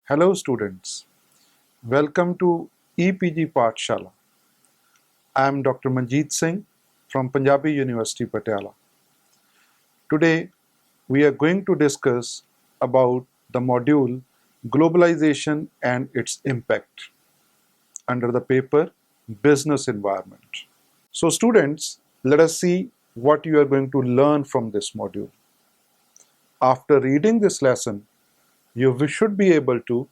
Hello students, welcome to EPG Pathshala. I am Dr. Manjeet Singh from Punjabi University, Patiala. Today we are going to discuss about the module Globalization and its impact under the paper Business Environment. So students, let us see what you are going to learn from this module. After reading this lesson, you should be able to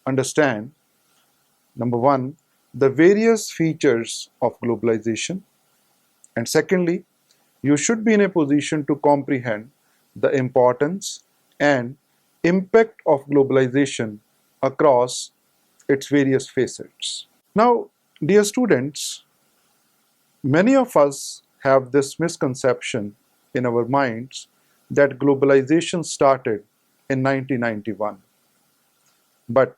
understand number one, the various features of globalization, and secondly, you should be in a position to comprehend the importance and impact of globalization across its various facets. Now, dear students, many of us have this misconception in our minds that globalization started in 1991. But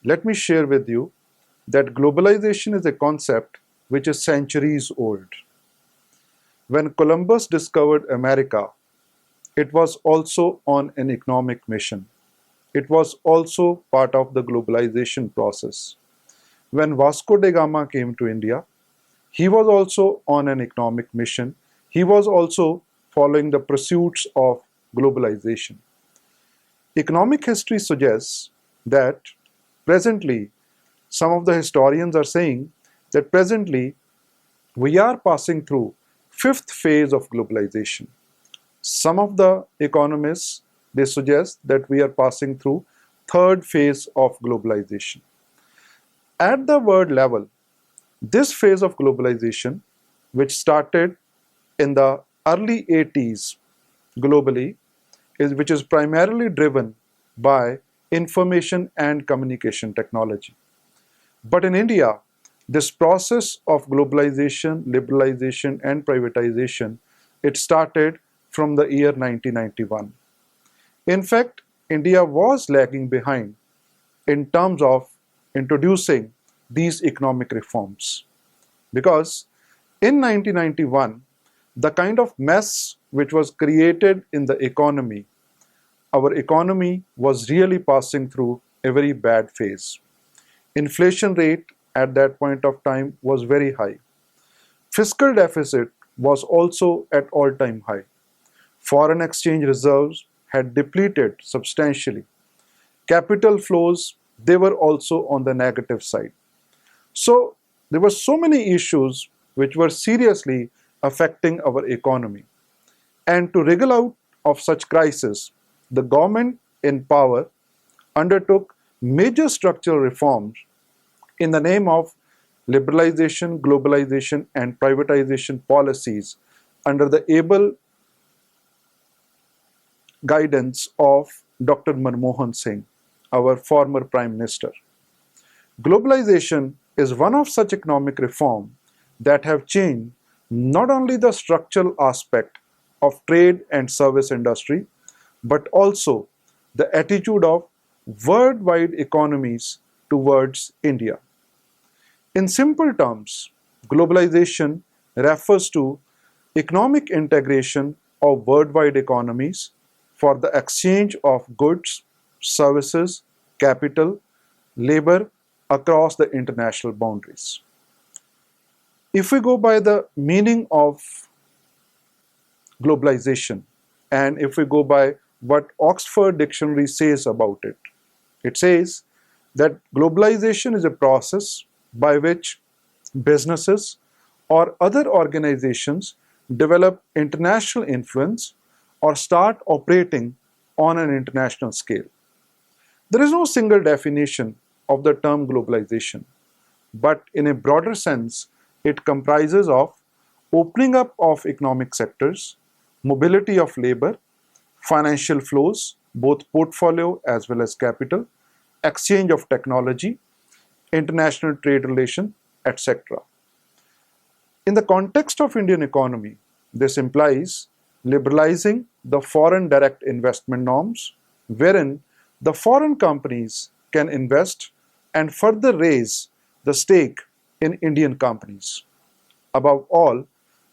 let me share with you that globalization is a concept which is centuries old. When Columbus discovered America, it was also on an economic mission. It was also part of the globalization process. When Vasco da Gama came to India, he was also on an economic mission. He was also following the pursuits of globalization. Economic history suggests that presently, some of the historians are saying that presently we are passing through fifth phase of globalization. Some of the economists they suggest that we are passing through third phase of globalization. At the world level, this phase of globalization, which started in the early 80s globally, which is primarily driven by information and communication technology. But in India, this process of globalization, liberalization, and privatization, it started from the year 1991. In fact, India was lagging behind in terms of introducing these economic reforms. Because in 1991, the kind of mess which was created in the economy, our economy was really passing through a very bad phase. Inflation rate at that point of time was very high. Fiscal deficit was also at all-time high. Foreign exchange reserves had depleted substantially. Capital flows, they were also on the negative side. So there were so many issues which were seriously affecting our economy. And to wriggle out of such crisis, the government in power undertook major structural reforms in the name of liberalization, globalization, and privatization policies under the able guidance of Dr. Manmohan Singh, our former Prime Minister. Globalization is one of such economic reform that have changed not only the structural aspect of trade and service industry, but also the attitude of worldwide economies towards India. In simple terms, globalization refers to economic integration of worldwide economies for the exchange of goods, services, capital, labor across the international boundaries. If we go by the meaning of globalization, and if we go by what Oxford Dictionary says about it, it says that globalization is a process by which businesses or other organizations develop international influence or start operating on an international scale. There is no single definition of the term globalization, but in a broader sense, it comprises of opening up of economic sectors, mobility of labor, financial flows, both portfolio as well as capital, exchange of technology, international trade relation, etc. In the context of Indian economy, this implies liberalizing the foreign direct investment norms, wherein the foreign companies can invest and further raise the stake in Indian companies. Above all,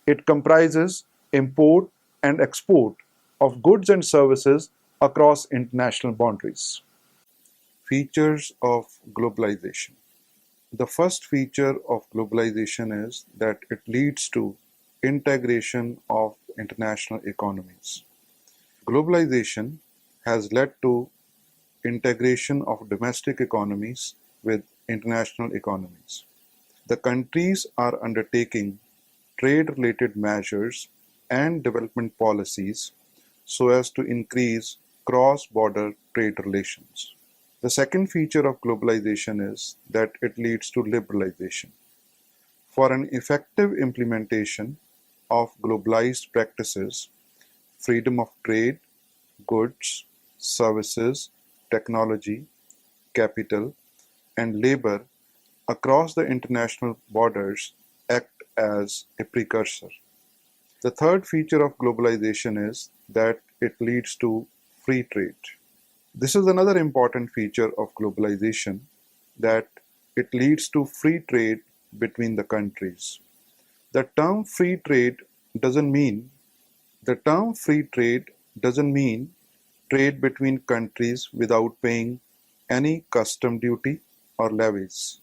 it comprises import and export of goods and services across international boundaries. Features of globalization. The first feature of globalization is that it leads to integration of international economies. Globalization has led to integration of domestic economies with international economies. The countries are undertaking trade-related measures and development policies so as to increase cross-border trade relations. The second feature of globalization is that it leads to liberalization. For an effective implementation of globalized practices, freedom of trade, goods, services, technology, capital, and labor across the international borders act as a precursor. The third feature of globalization is that it leads to free trade. This is another important feature of globalization, that it leads to free trade between the countries. The term free trade doesn't mean the term free trade doesn't mean trade between countries without paying any custom duty or levies.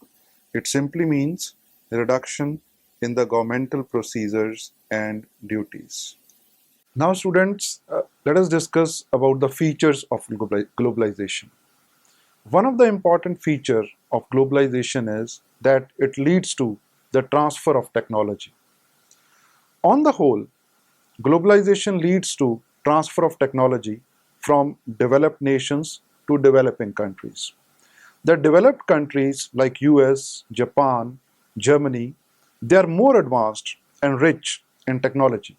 It simply means reduction in the governmental procedures and duties. Now, students, let us discuss about the features of globalization. One of the important features of globalization is that it leads to the transfer of technology. On the whole, globalization leads to transfer of technology from developed nations to developing countries. The developed countries like US, Japan, Germany, they are more advanced and rich in technology,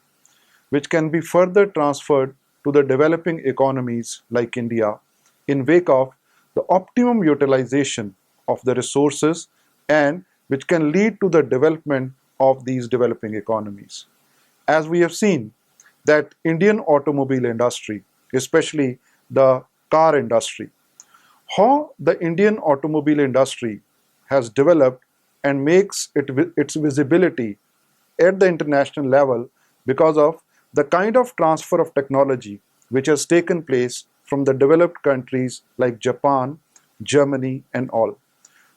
which can be further transferred to the developing economies like India in wake of the optimum utilization of the resources, and which can lead to the development of these developing economies. As we have seen that Indian automobile industry, especially the car industry, how the Indian automobile industry has developed and makes its visibility at the international level because of the kind of transfer of technology which has taken place from the developed countries like Japan, Germany, and all.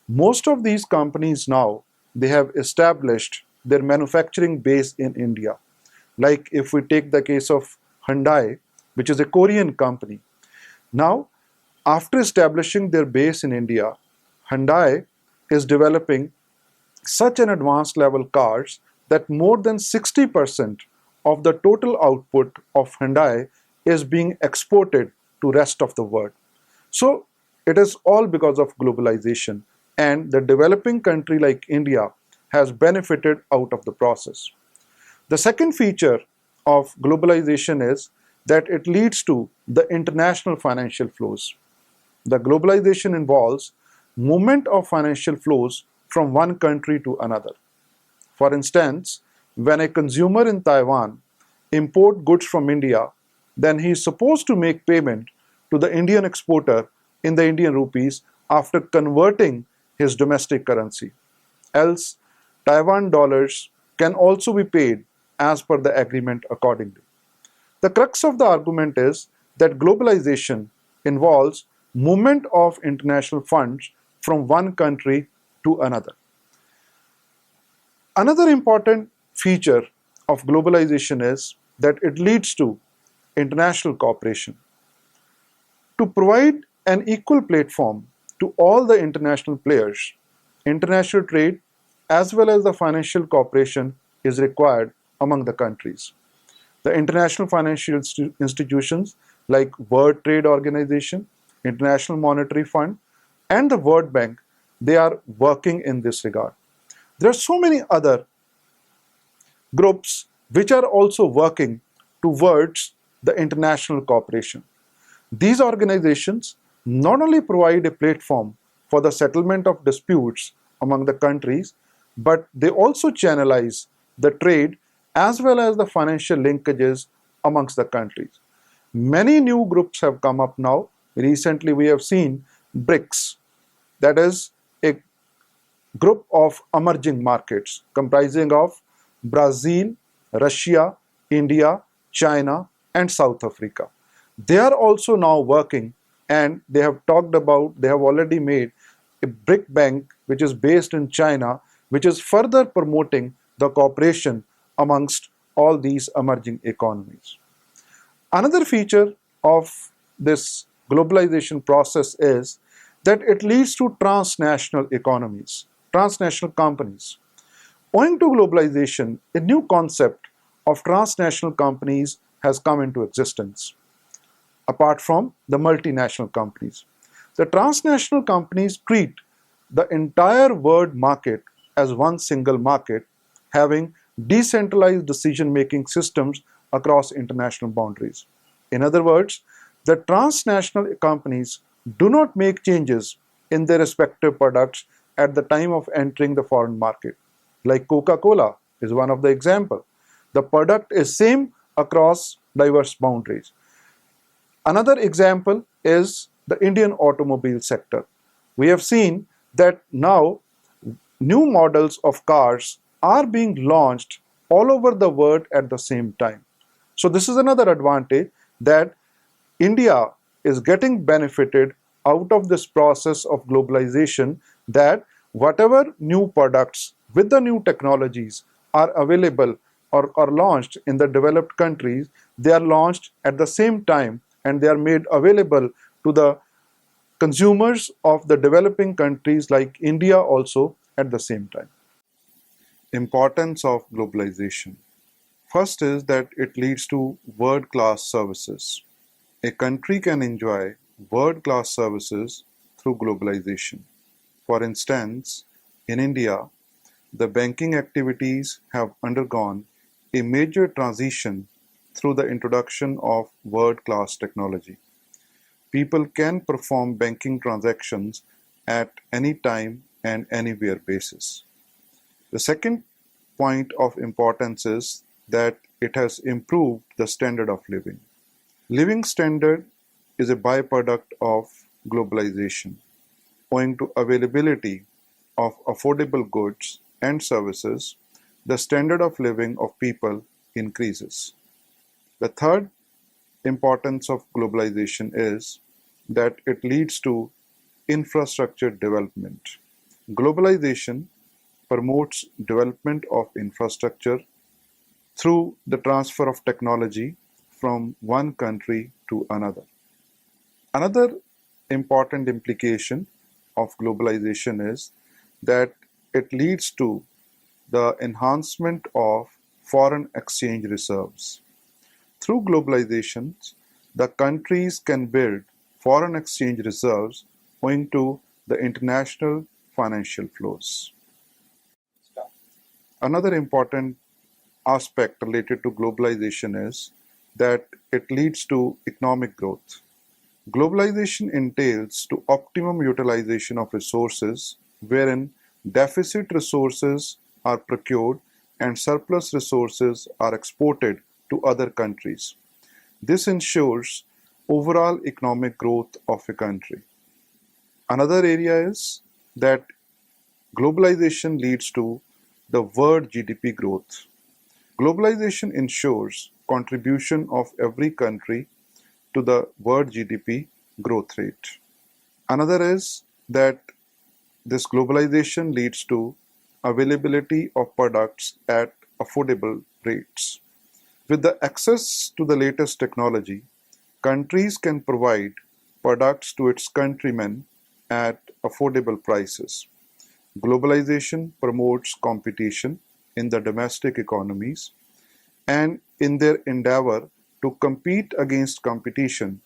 Most of these companies now, they have established their manufacturing base in India. Like if we take the case of Hyundai, which is a Korean company. Now, after establishing their base in India, Hyundai is developing such an advanced level cars that more than 60% of the total output of Hyundai is being exported to rest of the world. So it is all because of globalization, and the developing country like India has benefited out of the process. The second feature of globalization is that it leads to the international financial flows. The globalization involves movement of financial flows from one country to another. For instance, when a consumer in Taiwan import goods from India, then he is supposed to make payment to the Indian exporter in the Indian rupees after converting his domestic currency. Else, Taiwan dollars can also be paid as per the agreement accordingly. The crux of the argument is that globalization involves movement of international funds from one country to another. Another important feature of globalization is that it leads to international cooperation. To provide an equal platform to all the international players, international trade as well as the financial cooperation is required among the countries. The international financial institutions like World Trade Organization, International Monetary Fund, and the World Bank, they are working in this regard. There are so many other groups which are also working towards the international cooperation. These organizations not only provide a platform for the settlement of disputes among the countries, but they also channelize the trade as well as the financial linkages amongst the countries. Many new groups have come up now. Recently, we have seen BRICS, that is a group of emerging markets comprising of Brazil, Russia, India, China, and South Africa. They are also now working and they have talked about, they have already made a brick bank which is based in China, which is further promoting the cooperation amongst all these emerging economies. Another feature of this globalization process is that it leads to transnational economies, transnational companies. Owing to globalization, a new concept of transnational companies has come into existence, apart from the multinational companies. The transnational companies treat the entire world market as one single market, having decentralized decision making systems across international boundaries. In other words, the transnational companies do not make changes in their respective products at the time of entering the foreign market. Like Coca-Cola is one of the example. The product is same across diverse boundaries. Another example is the Indian automobile sector. We have seen that now new models of cars are being launched all over the world at the same time. So this is another advantage that India is getting benefited out of this process of globalization, that whatever new products with the new technologies are available or launched in the developed countries, they are launched at the same time and they are made available to the consumers of the developing countries like India also at the same time. Importance of globalization. First is that it leads to world-class services. A country can enjoy world-class services through globalization. For instance, in India, the banking activities have undergone a major transition through the introduction of world-class technology. People can perform banking transactions at any time and anywhere basis. The second point of importance is that it has improved the standard of living. Living standard is a byproduct of globalization. Owing to availability of affordable goods and services, the standard of living of people increases. The third importance of globalization is that it leads to infrastructure development. Globalization promotes development of infrastructure through the transfer of technology from one country to another. Another important implication of globalization is that it leads to the enhancement of foreign exchange reserves. Through globalization, the countries can build foreign exchange reserves owing to the international financial flows. Another important aspect related to globalization is that it leads to economic growth. Globalization entails to optimum utilization of resources wherein deficit resources are procured and surplus resources are exported to other countries. This ensures overall economic growth of a country. Another area is that globalization leads to the world GDP growth. Globalization ensures contribution of every country to the world GDP growth rate. Another is that this globalization leads to availability of products at affordable rates. With the access to the latest technology, countries can provide products to its countrymen at affordable prices. Globalization promotes competition in the domestic economies, and in their endeavor to compete against competition,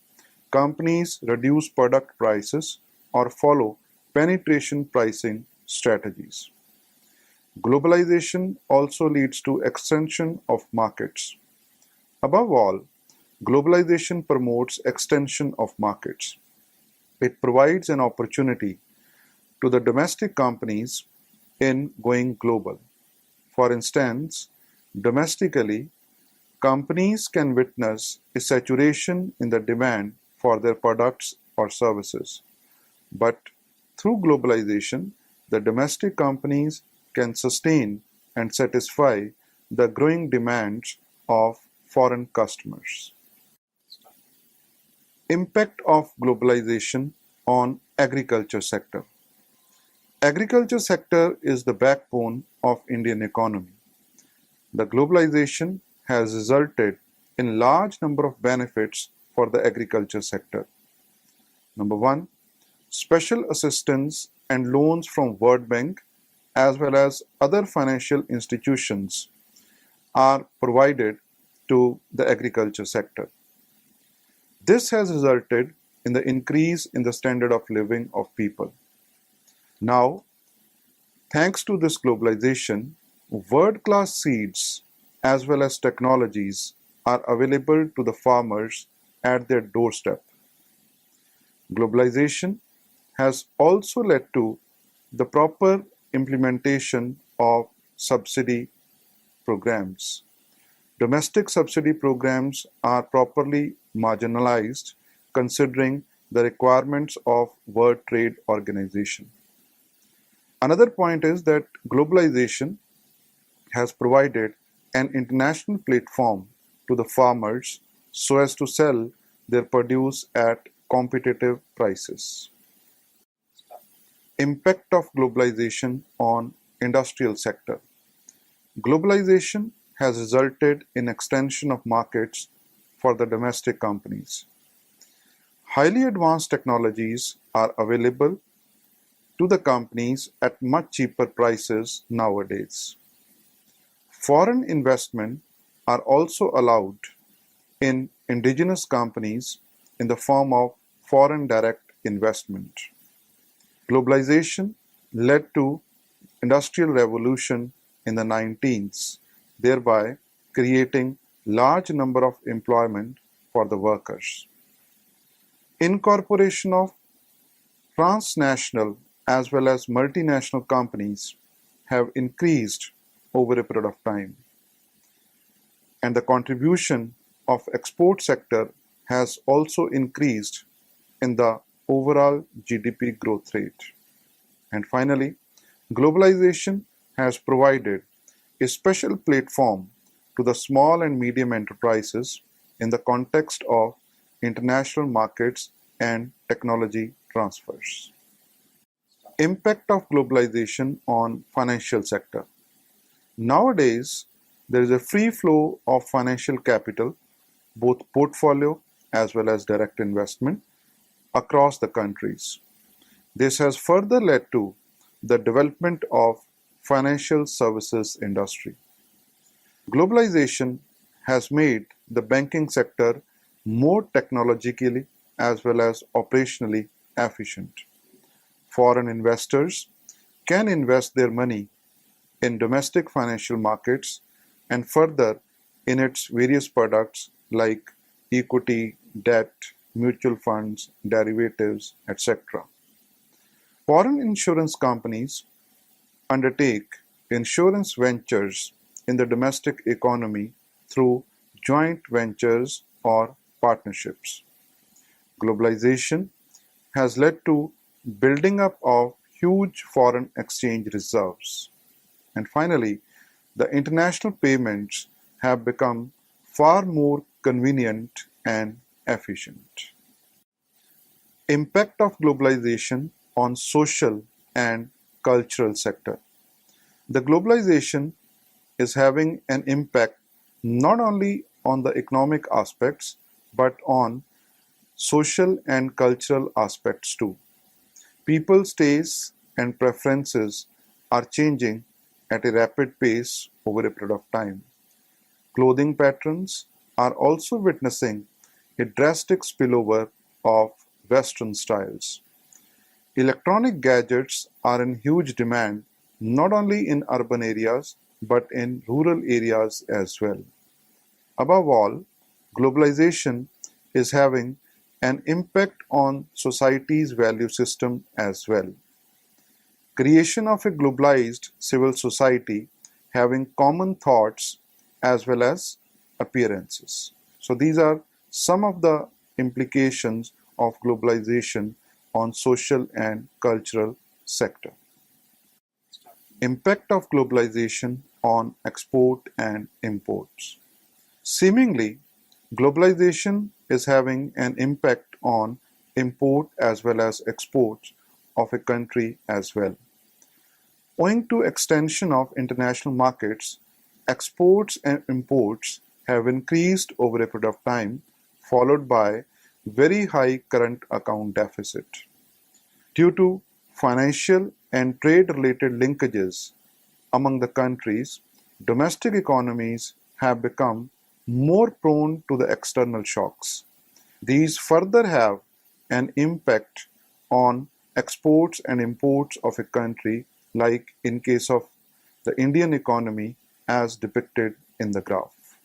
companies reduce product prices or follow penetration pricing strategies. Globalization also leads to extension of markets. Above all, globalization promotes extension of markets. It provides an opportunity to the domestic companies in going global. For instance, domestically, companies can witness a saturation in the demand for their products or services. But through globalization, the domestic companies can sustain and satisfy the growing demands of foreign customers. Impact of globalization on agriculture sector. Agriculture sector is the backbone of Indian economy. The globalization has resulted in large number of benefits for the agriculture sector. Number one, special assistance and loans from World Bank as well as other financial institutions are provided to the agriculture sector. This has resulted in the increase in the standard of living of people. Now, thanks to this globalization, world-class seeds as well as technologies are available to the farmers at their doorstep. Globalization has also led to the proper implementation of subsidy programs. Domestic subsidy programs are properly marginalized considering the requirements of World Trade Organization. Another point is that globalization has provided an international platform to the farmers so as to sell their produce at competitive prices. Impact of globalization on industrial sector. Globalization has resulted in extension of markets for the domestic companies. Highly advanced technologies are available to the companies at much cheaper prices nowadays. Foreign investment are also allowed in indigenous companies in the form of foreign direct investment. Globalization led to industrial revolution in the 19th, thereby creating large number of employment for the workers. Incorporation of transnational as well as multinational companies have increased over a period of time, and the contribution of export sector has also increased in the overall GDP growth rate. And finally, globalization has provided a special platform to the small and medium enterprises in the context of international markets and technology transfers. Impact of globalization on financial sector. Nowadays, there is a free flow of financial capital, both portfolio as well as direct investment, across the countries. This has further led to the development of financial services industry. Globalization has made the banking sector more technologically as well as operationally efficient. Foreign investors can invest their money in domestic financial markets and further in its various products like equity, debt, mutual funds, derivatives, etc. Foreign insurance companies undertake insurance ventures in the domestic economy through joint ventures or partnerships. Globalization has led to building up of huge foreign exchange reserves. And finally, the international payments have become far more convenient and efficient. Impact of globalization on social and cultural sector. The globalization is having an impact not only on the economic aspects but on social and cultural aspects too. People's tastes and preferences are changing at a rapid pace over a period of time. Clothing patterns are also witnessing a drastic spillover of Western styles. Electronic gadgets are in huge demand not only in urban areas but in rural areas as well. Above all, globalization is having an impact on society's value system as well. Creation of a globalized civil society having common thoughts as well as appearances. So these are some of the implications of globalization on social and cultural sector. Impact of globalization on export and imports. Seemingly, globalization is having an impact on import as well as exports of a country as well. Owing to extension of international markets, exports and imports have increased over a period of time, followed by very high current account deficit. Due to financial and trade-related linkages among the countries, domestic economies have become more prone to the external shocks. These further have an impact on exports and imports of a country, like in case of the Indian economy as depicted in the graph.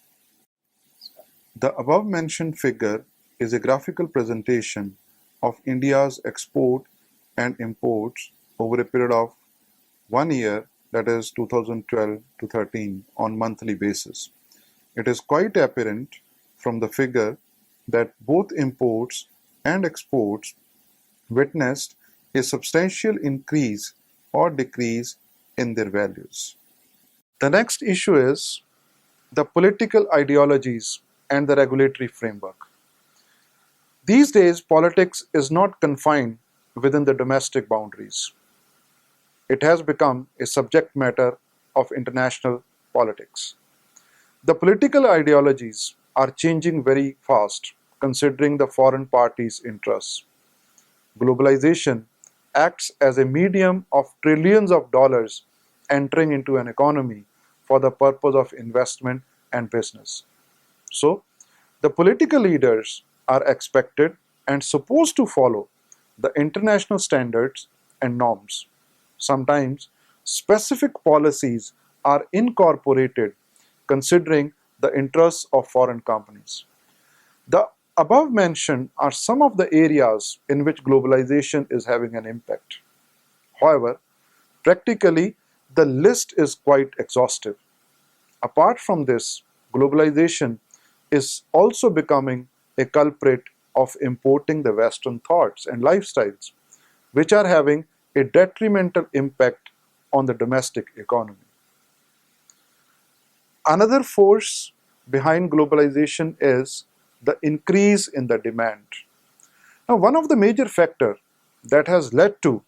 The above mentioned figure is a graphical presentation of India's export and imports over a period of 1 year, that is 2012 to 13, on monthly basis. It is quite apparent from the figure that both imports and exports witnessed a substantial increase or decrease in their values. The next issue is the political ideologies and the regulatory framework. These days, politics is not confined within the domestic boundaries. It has become a subject matter of international politics. The political ideologies are changing very fast, considering the foreign parties' interests. Globalization acts as a medium of trillions of dollars entering into an economy for the purpose of investment and business. So, the political leaders are expected and supposed to follow the international standards and norms. Sometimes specific policies are incorporated considering the interests of foreign companies. The above mentioned are some of the areas in which globalization is having an impact. However, practically the list is quite exhaustive. Apart from this, globalization is also becoming a culprit of importing the Western thoughts and lifestyles, which are having a detrimental impact on the domestic economy. Another force behind globalization is the increase in the demand. Now, one of the major factors that has led to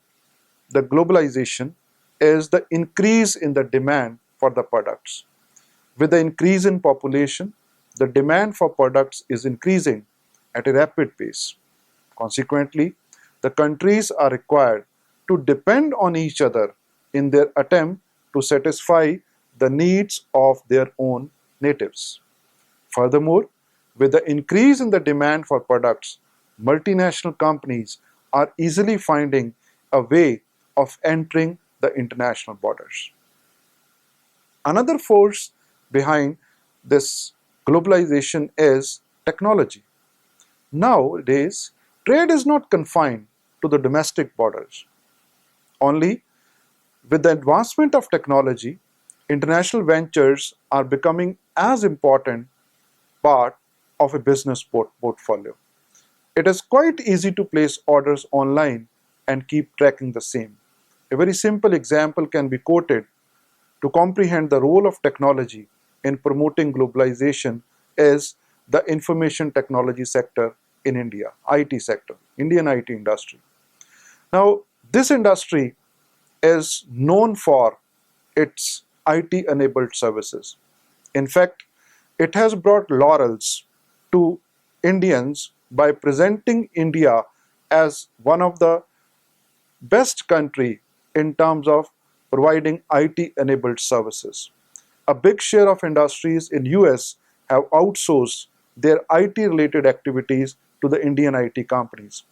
the globalization is the increase in the demand for the products. With the increase in population, the demand for products is increasing at a rapid pace. Consequently, the countries are required to depend on each other in their attempt to satisfy the needs of their own natives. Furthermore, with the increase in the demand for products, multinational companies are easily finding a way of entering the international borders. Another force behind this globalization is technology. Nowadays, trade is not confined to the domestic borders. Only with the advancement of technology, international ventures are becoming as important part of a business portfolio. It is quite easy to place orders online and keep tracking the same. A very simple example can be quoted to comprehend the role of technology in promoting globalization is the information technology sector in India, IT sector, Indian IT industry. Now, this industry is known for its IT-enabled services. In fact, it has brought laurels to Indians by presenting India as one of the best country in terms of providing IT-enabled services. A big share of industries in US have outsourced their IT-related activities to the Indian IT companies.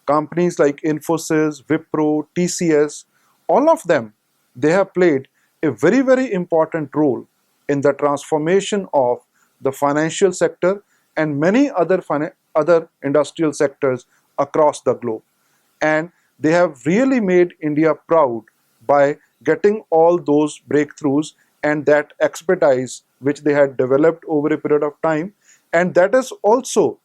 Companies like Infosys, Wipro, TCS, all of them, they have played a very, very important role in the transformation of the financial sector and many other industrial sectors across the globe. And they have really made India proud by getting all those breakthroughs and that expertise which they had developed over a period of time. And that is also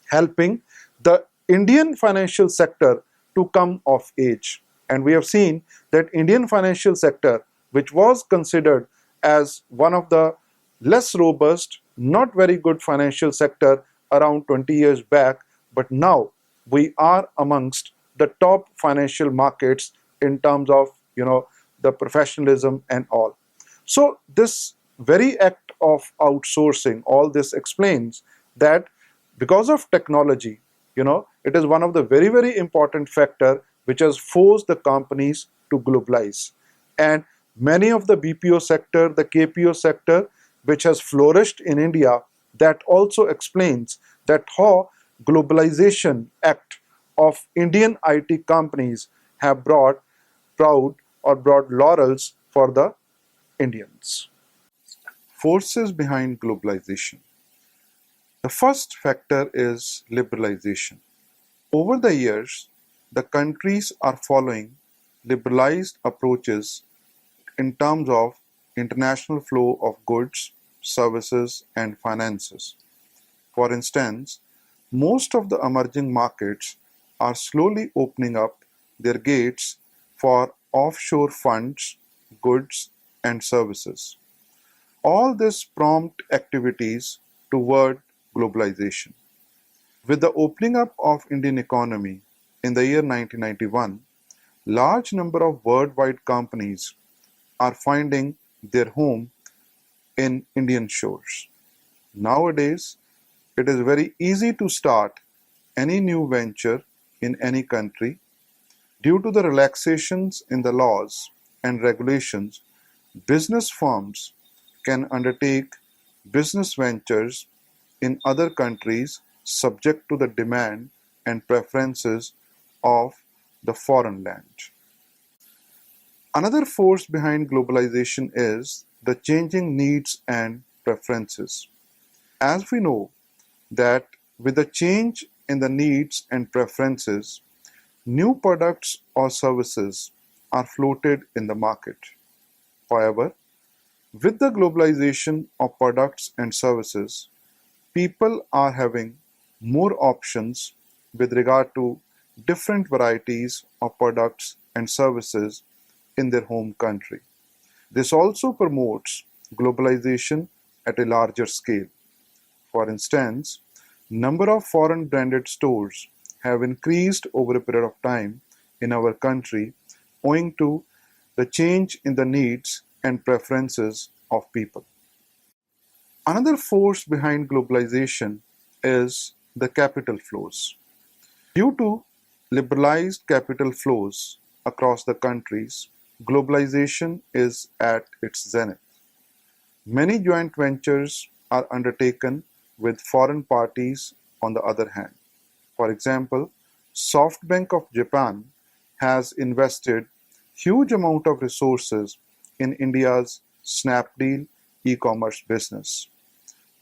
helping the Indian financial sector to come of age. And we have seen that Indian financial sector, which was considered as one of the less robust, not very good financial sector around 20 years back, but now we are amongst the top financial markets in terms of the professionalism and all. So this very act of outsourcing, all this explains that because of technology, it is one of the very, very important factor which has forced the companies to globalize. And many of the BPO sector, the KPO sector, which has flourished in India, that also explains that how Globalization Act of Indian IT companies have brought proud or brought laurels for the Indians. Forces behind globalization. The first factor is liberalization. Over the years, the countries are following liberalized approaches in terms of international flow of goods, services, and finances. For instance, most of the emerging markets are slowly opening up their gates for offshore funds, goods, and services. All this prompt activities toward globalization. With the opening up of Indian economy in the year 1991, large number of worldwide companies are finding their home in Indian shores. Nowadays, it is very easy to start any new venture in any country. Due to the relaxations in the laws and regulations, business firms can undertake business ventures in other countries subject to the demand and preferences of the foreign land. Another force behind globalization is the changing needs and preferences. As we know that with the change in the needs and preferences, new products or services are floated in the market. However, with the globalization of products and services, people are having more options with regard to different varieties of products and services in their home country. This also promotes globalization at a larger scale. For instance, number of foreign branded stores have increased over a period of time in our country owing to the change in the needs and preferences of people. Another force behind globalization is the capital flows. Due to liberalized capital flows across the countries, globalization is at its zenith. Many joint ventures are undertaken with foreign parties on the other hand. For example, SoftBank of Japan has invested huge amount of resources in India's Snapdeal e-commerce business.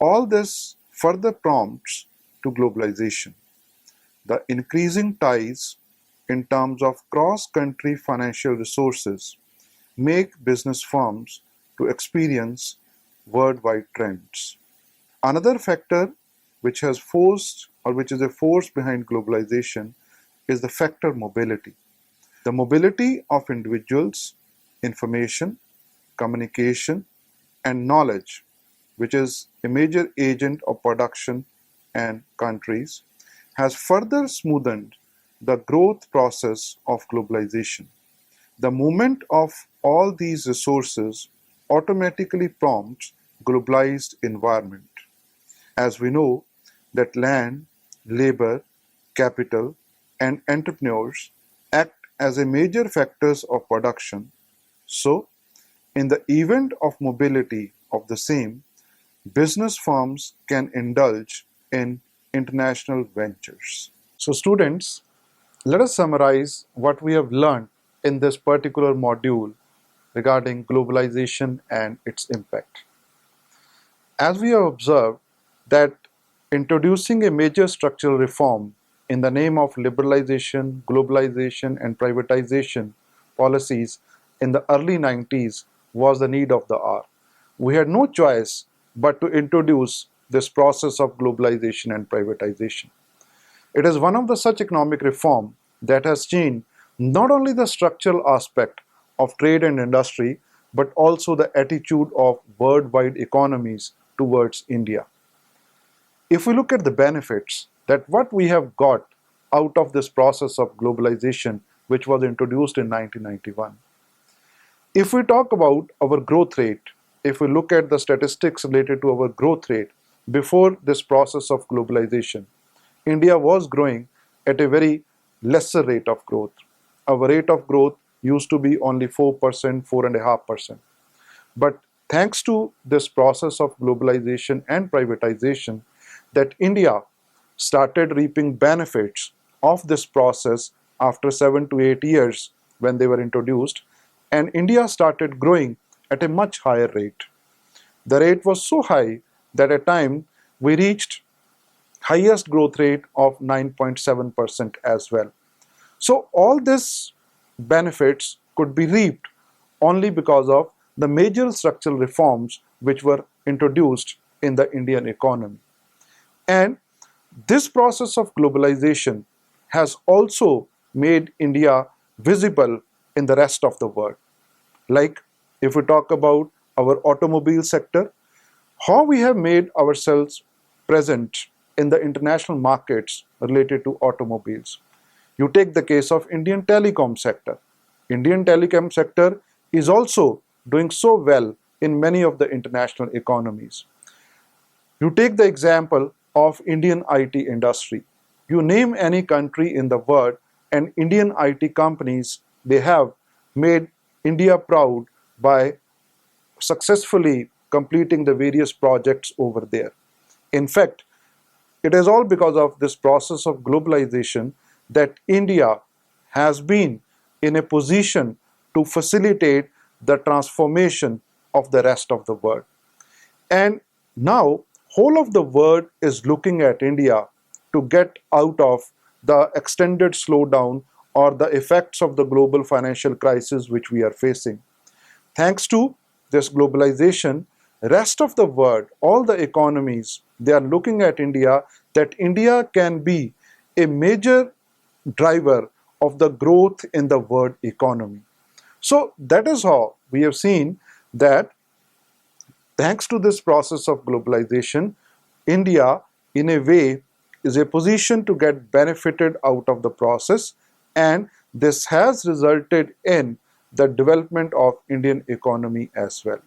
All this further prompts to globalization. The increasing ties in terms of cross-country financial resources make business firms to experience worldwide trends. Another factor which has forced or which is a force behind globalization is the factor mobility. The mobility of individuals, information, communication, and knowledge, which is a major agent of production and countries, has further smoothened the growth process of globalization. The movement of all these resources automatically prompts globalized environment. As we know that land, labor, capital, and entrepreneurs act as a major factors of production, so in the event of mobility of the same, business firms can indulge in international ventures. So students, let us summarize what we have learned in this particular module regarding globalization and its impact. As we have observed that introducing a major structural reform in the name of liberalization, globalization, and privatization policies in the early 90s was the need of the hour. We had no choice but to introduce this process of globalization and privatization. It is one of the such economic reform that has changed not only the structural aspect of trade and industry, but also the attitude of worldwide economies towards India. If we look at the benefits, that what we have got out of this process of globalization, which was introduced in 1991. If we talk about our growth rate, if we look at the statistics related to our growth rate before this process of globalization, India was growing at a very lesser rate of growth. Our rate of growth used to be only 4%, 4.5%. But thanks to this process of globalization and privatization, that India started reaping benefits of this process after 7 to 8 years when they were introduced, and India started growing at a much higher rate. The rate was so high that at time we reached highest growth rate of 9.7% as well. So all these benefits could be reaped only because of the major structural reforms which were introduced in the Indian economy. And this process of globalization has also made India visible in the rest of the world. Like if we talk about our automobile sector, how we have made ourselves present in the international markets related to automobiles. You take the case of Indian telecom sector. Indian telecom sector is also doing so well in many of the international economies. You take the example of Indian IT industry. You name any country in the world and Indian IT companies, they have made India proud by successfully completing the various projects over there. In fact, it is all because of this process of globalization that India has been in a position to facilitate the transformation of the rest of the world. And now, whole of the world is looking at India to get out of the extended slowdown or the effects of the global financial crisis which we are facing. Thanks to this globalization, rest of the world, all the economies, they are looking at India that India can be a major driver of the growth in the world economy. So that is how we have seen that thanks to this process of globalization, India in a way is a position to get benefited out of the process, and this has resulted in the development of Indian economy as well.